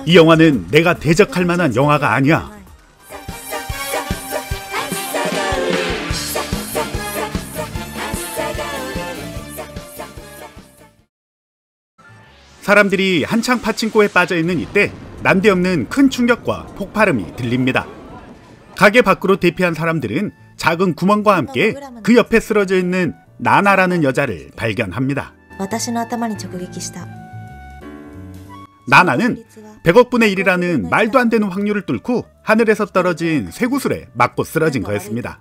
이 영화는 내가 대적할 만한 영화가 아니야. 사람들이 한창 파친코에 빠져있는 이때 난데없는 큰 충격과 폭발음이 들립니다. 가게 밖으로 대피한 사람들은 작은 구멍과 함께 그 옆에 쓰러져 있는 나나라는 여자를 발견합니다. 나나는 100억분의 1이라는 말도 안 되는 확률을 뚫고 하늘에서 떨어진 쇠구슬에 맞고 쓰러진 거였습니다.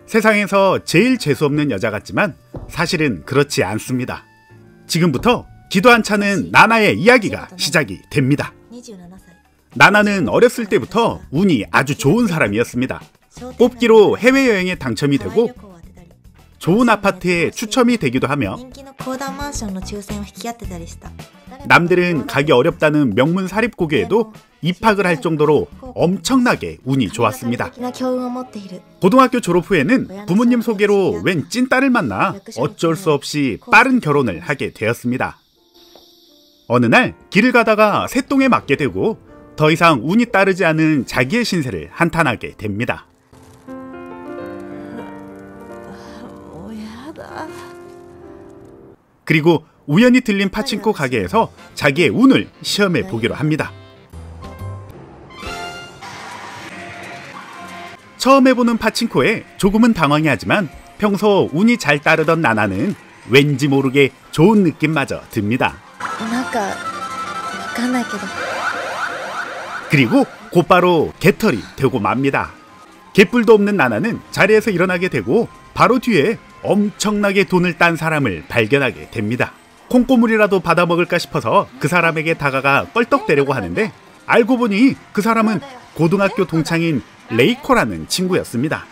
세상에서 제일 재수없는 여자 같지만 사실은 그렇지 않습니다. 지금부터 기도 안 차는 나나의 이야기가 시작이 됩니다. 나나는 어렸을 때부터 운이 아주 좋은 사람이었습니다. 뽑기로 해외여행에 당첨이 되고 좋은 아파트에 추첨이 되기도 하며 남들은 가기 어렵다는 명문 사립고교에도 입학을 할 정도로 엄청나게 운이 좋았습니다. 고등학교 졸업 후에는 부모님 소개로 웬 찐딸을 만나 어쩔 수 없이 빠른 결혼을 하게 되었습니다. 어느 날 길을 가다가 새똥에 맞게 되고 더 이상 운이 따르지 않은 자기의 신세를 한탄하게 됩니다. 그리고 우연히 들린 파친코 가게에서 자기의 운을 시험해 보기로 합니다. 처음 해보는 파친코에 조금은 당황해 하지만 평소 운이 잘 따르던 나나는 왠지 모르게 좋은 느낌마저 듭니다. 그리고 곧바로 개털이 되고 맙니다. 개뿔도 없는 나나는 자리에서 일어나게 되고 바로 뒤에 엄청나게 돈을 딴 사람을 발견하게 됩니다. 콩고물이라도 받아먹을까 싶어서 그 사람에게 다가가 껄떡대려고 하는데 알고 보니 그 사람은 고등학교 동창인 레이코라는 친구였습니다.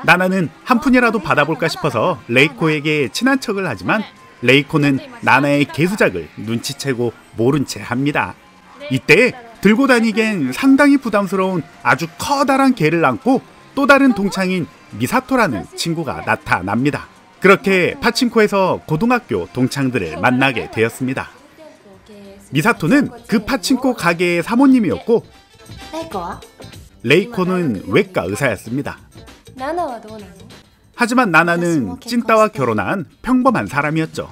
나나는 한 푼이라도 받아볼까 싶어서 레이코에게 친한 척을 하지만 레이코는 나나의 개수작을 눈치채고 모른 채 합니다. 이때 들고 다니기엔 상당히 부담스러운 아주 커다란 개를 안고 또 다른 동창인 미사토라는 친구가 나타납니다. 그렇게 파친코에서 고등학교 동창들을 만나게 되었습니다. 미사토는 그 파친코 가게의 사모님이었고 레이코는 외과 의사였습니다. 하지만 나나는 찐따와 결혼한 평범한 사람이었죠.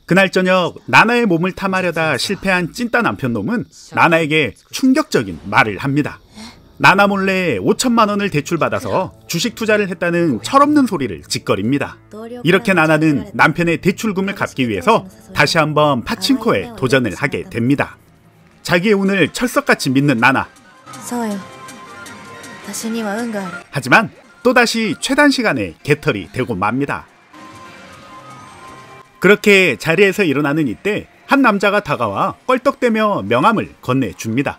그날 저녁 나나의 몸을 탐하려다 실패한 찐따 남편놈은 나나에게 충격적인 말을 합니다. 나나 몰래 5천만 원을 대출받아서 주식 투자를 했다는 철없는 소리를 짓거립니다. 이렇게 나나는 남편의 대출금을 갚기 위해서 다시 한번 파친코에 도전을 하게 됩니다. 자기의 운을 철석같이 믿는 나나. 하지만 또다시 최단 시간에 개털이 되고 맙니다. 그렇게 자리에서 일어나는 이때 한 남자가 다가와 껄떡대며 명함을 건네줍니다.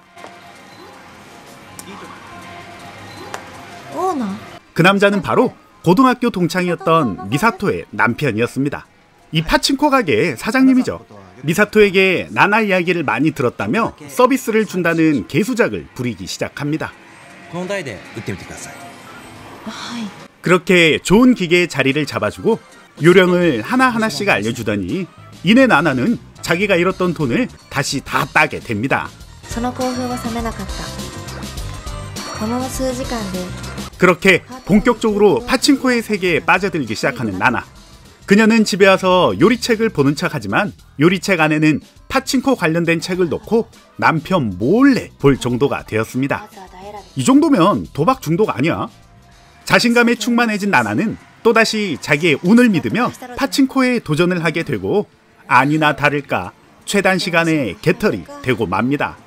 그 남자는 바로 고등학교 동창이었던 미사토의 남편이었습니다. 이 파친코 가게의 사장님이죠. 미사토에게 나나 이야기를 많이 들었다며 서비스를 준다는 개수작을 부리기 시작합니다. 그렇게 좋은 기계의 자리를 잡아주고 요령을 하나하나씩 알려주더니 이내 나나는 자기가 잃었던 돈을 다시 다 따게 됩니다. 그렇게 본격적으로 파친코의 세계에 빠져들기 시작하는 나나. 그녀는 집에 와서 요리책을 보는 척하지만 요리책 안에는 파친코 관련된 책을 놓고 남편 몰래 볼 정도가 되었습니다. 이 정도면 도박 중독 아니야? 자신감에 충만해진 나나는 또다시 자기의 운을 믿으며 파친코에 도전을 하게 되고 아니나 다를까 최단 시간에 개털이 되고 맙니다.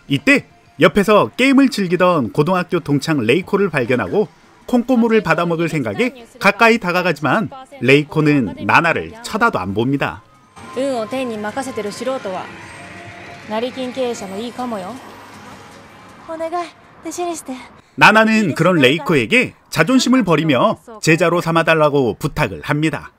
이때 옆에서 게임을 즐기던 고등학교 동창 레이코를 발견하고 콩고물을 받아먹을 생각에 가까이 다가가지만 레이코는 나나를 쳐다도 안 봅니다. 나나는 그런 레이코에게 자존심을 버리며 제자로 삼아달라고 부탁을 합니다.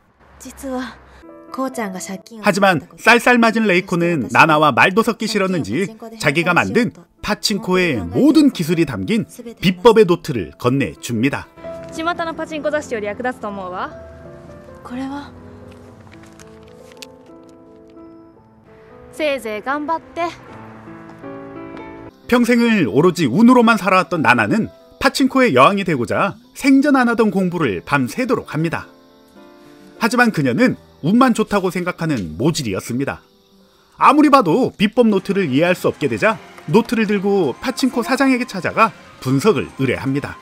하지만 쌀쌀맞은 레이코는 나나와 말도 섞기 싫었는지 자기가 만든 파친코의 모든 기술이 담긴 비법의 노트를 건네줍니다. せいぜい頑張って。 평생을 오로지 운으로만 살아왔던 나나는 파친코의 여왕이 되고자 생전 안 하던 공부를 밤새도록 합니다. 하지만 그녀는 운만 좋다고 생각하는 모질이었습니다. 아무리 봐도 비법 노트를 이해할 수 없게 되자 노트를 들고 파친코 사장에게 찾아가 분석을 의뢰합니다.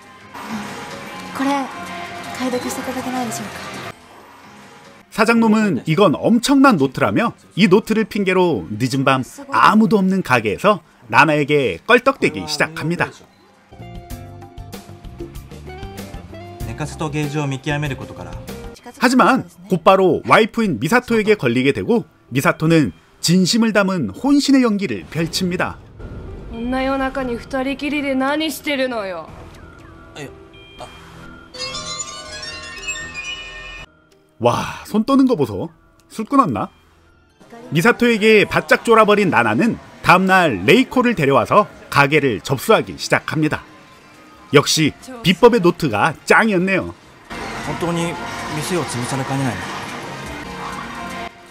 사장놈은 이건 엄청난 노트라며 이 노트를 핑계로 늦은 밤 아무도 없는 가게에서 나나에게 껄떡대기 시작합니다. 하지만 곧바로 와이프인 미사토에게 걸리게 되고 미사토는 진심을 담은 혼신의 연기를 펼칩니다. 와, 손 떠는 거 보소. 술 끊었나? 미사토에게 바짝 쫄아버린 나나는 다음날 레이코를 데려와서 가게를 접수하기 시작합니다. 역시 비법의 노트가 짱이었네요.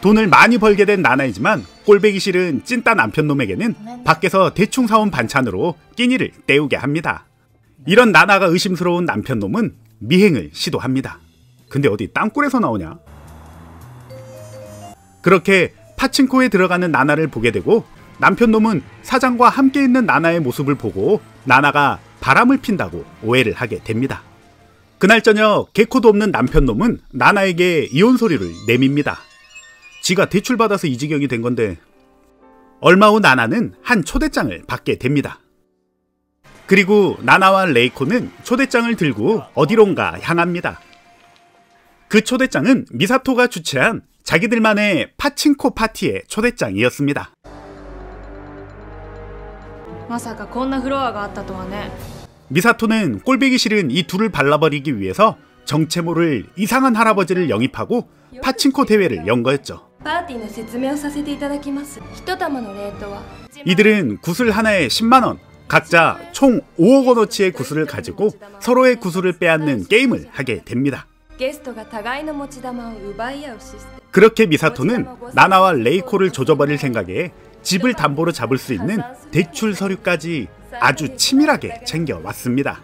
돈을 많이 벌게 된 나나이지만 꼴배기 싫은 찐따 남편놈에게는 밖에서 대충 사온 반찬으로 끼니를 때우게 합니다. 이런 나나가 의심스러운 남편놈은 미행을 시도합니다. 근데 어디 땅굴에서 나오냐? 그렇게 파친코에 들어가는 나나를 보게 되고 남편놈은 사장과 함께 있는 나나의 모습을 보고 나나가 바람을 핀다고 오해를 하게 됩니다. 그날 저녁 개코도 없는 남편놈은 나나에게 이혼 소리를 내밉니다. 지가 대출받아서 이 지경이 된 건데. 얼마 후 나나는 한 초대장을 받게 됩니다. 그리고 나나와 레이코는 초대장을 들고 어디론가 향합니다. 그 초대장은 미사토가 주최한 자기들만의 파친코 파티의 초대장이었습니다. 미사토는 꼴보기 싫은 이 둘을 발라버리기 위해서 정체 모를 이상한 할아버지를 영입하고 파친코 대회를 연 거였죠. 이들은 구슬 하나에 10만원, 각자 총 5억 원어치의 구슬을 가지고 서로의 구슬을 빼앗는 게임을 하게 됩니다. 그렇게 미사토는 나나와 레이코를 조져버릴 생각에 집을 담보로 잡을 수 있는 대출 서류까지 아주 치밀하게 챙겨왔습니다.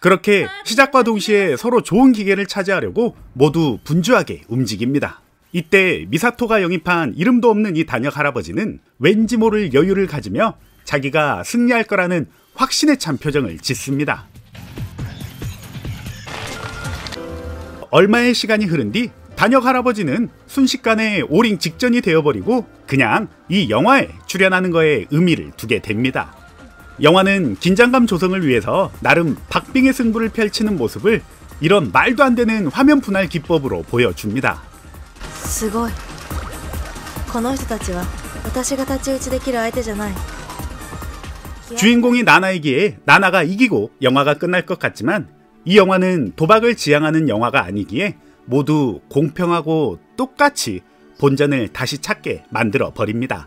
그렇게 시작과 동시에 서로 좋은 기계를 차지하려고 모두 분주하게 움직입니다. 이때 미사토가 영입한 이름도 없는 이 단역 할아버지는 왠지 모를 여유를 가지며 자기가 승리할 거라는 확신에 찬 표정을 짓습니다. 얼마의 시간이 흐른 뒤 단역 할아버지는 순식간에 오링 직전이 되어버리고 그냥 이 영화에 출연하는 거에 의미를 두게 됩니다. 영화는 긴장감 조성을 위해서 나름 박빙의 승부를 펼치는 모습을 이런 말도 안 되는 화면 분할 기법으로 보여줍니다. 주인공이 나나이기에 나나가 이기고 영화가 끝날 것 같지만 이 영화는 도박을 지향하는 영화가 아니기에 모두 공평하고 똑같이 본전을 다시 찾게 만들어 버립니다.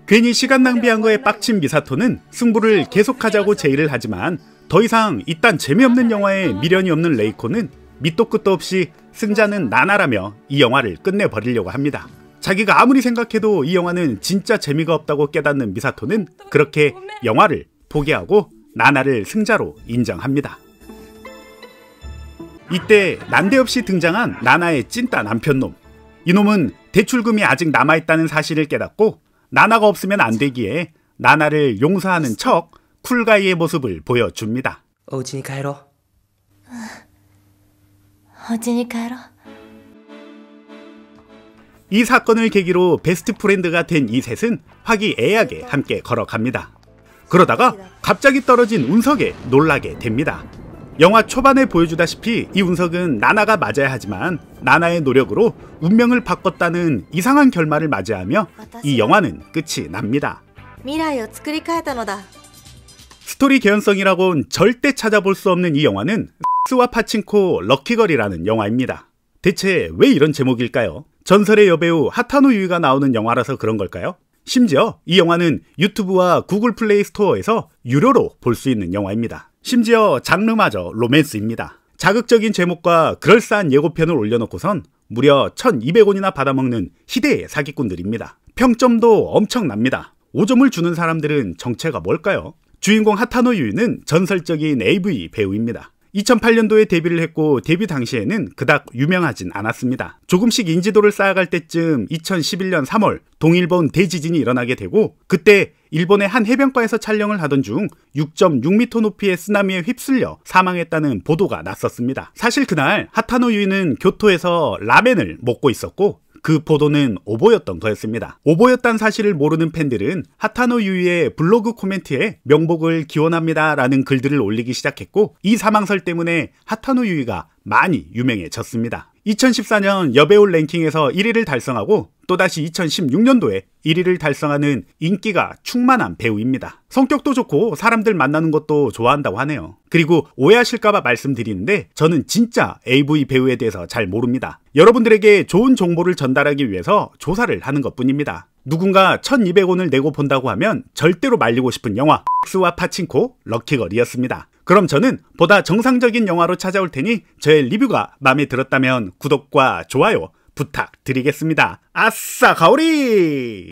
괜히 시간 낭비한 거에 빡친 미사토는 승부를 계속하자고 제의를 하지만 더 이상 이딴 재미없는 영화에 미련이 없는 레이코는 밑도 끝도 없이 승자는 나나라며 이 영화를 끝내버리려고 합니다. 자기가 아무리 생각해도 이 영화는 진짜 재미가 없다고 깨닫는 미사토는 그렇게 영화를 포기하고 나나를 승자로 인정합니다. 이때 난데없이 등장한 나나의 찐따 남편놈. 이놈은 대출금이 아직 남아있다는 사실을 깨닫고 나나가 없으면 안 되기에 나나를 용서하는 척 쿨가이의 모습을 보여줍니다. 이 사건을 계기로 베스트 프렌드가 된 이 셋은 화기애애하게 함께 걸어갑니다. 그러다가 갑자기 떨어진 운석에 놀라게 됩니다. 영화 초반에 보여주다시피 이 운석은 나나가 맞아야 하지만 나나의 노력으로 운명을 바꿨다는 이상한 결말을 맞이하며 이 영화는 끝이 납니다. 스토리 개연성이라곤 절대 찾아볼 수 없는 이 영화는 스와 파친코 럭키걸이라는 영화입니다. 대체 왜 이런 제목일까요? 전설의 여배우 하타노 유이가 나오는 영화라서 그런 걸까요? 심지어 이 영화는 유튜브와 구글 플레이 스토어에서 유료로 볼 수 있는 영화입니다. 심지어 장르마저 로맨스입니다. 자극적인 제목과 그럴싸한 예고편을 올려놓고선 무려 1,200원이나 받아먹는 희대의 사기꾼들입니다. 평점도 엄청납니다. 5점을 주는 사람들은 정체가 뭘까요? 주인공 하타노 유이는 전설적인 AV 배우입니다. 2008년도에 데뷔를 했고 데뷔 당시에는 그닥 유명하진 않았습니다. 조금씩 인지도를 쌓아갈 때쯤 2011년 3월 동일본 대지진이 일어나게 되고 그때 일본의 한 해변가에서 촬영을 하던 중 6.6m 높이의 쓰나미에 휩쓸려 사망했다는 보도가 났었습니다. 사실 그날 하타노 유이는 교토에서 라멘을 먹고 있었고 그 보도는 오보였던 거였습니다. 오보였다는 사실을 모르는 팬들은 하타노 유이의 블로그 코멘트에 명복을 기원합니다 라는 글들을 올리기 시작했고 이 사망설 때문에 하타노 유이가 많이 유명해졌습니다. 2014년 여배우 랭킹에서 1위를 달성하고 또다시 2016년도에 1위를 달성하는 인기가 충만한 배우입니다. 성격도 좋고 사람들 만나는 것도 좋아한다고 하네요. 그리고 오해하실까봐 말씀드리는데 저는 진짜 AV 배우에 대해서 잘 모릅니다. 여러분들에게 좋은 정보를 전달하기 위해서 조사를 하는 것뿐입니다. 누군가 1,200원을 내고 본다고 하면 절대로 말리고 싶은 영화 X와 파친코 럭키걸이었습니다. 그럼 저는 보다 정상적인 영화로 찾아올 테니 저의 리뷰가 마음에 들었다면 구독과 좋아요 부탁드리겠습니다. 아싸 가오리!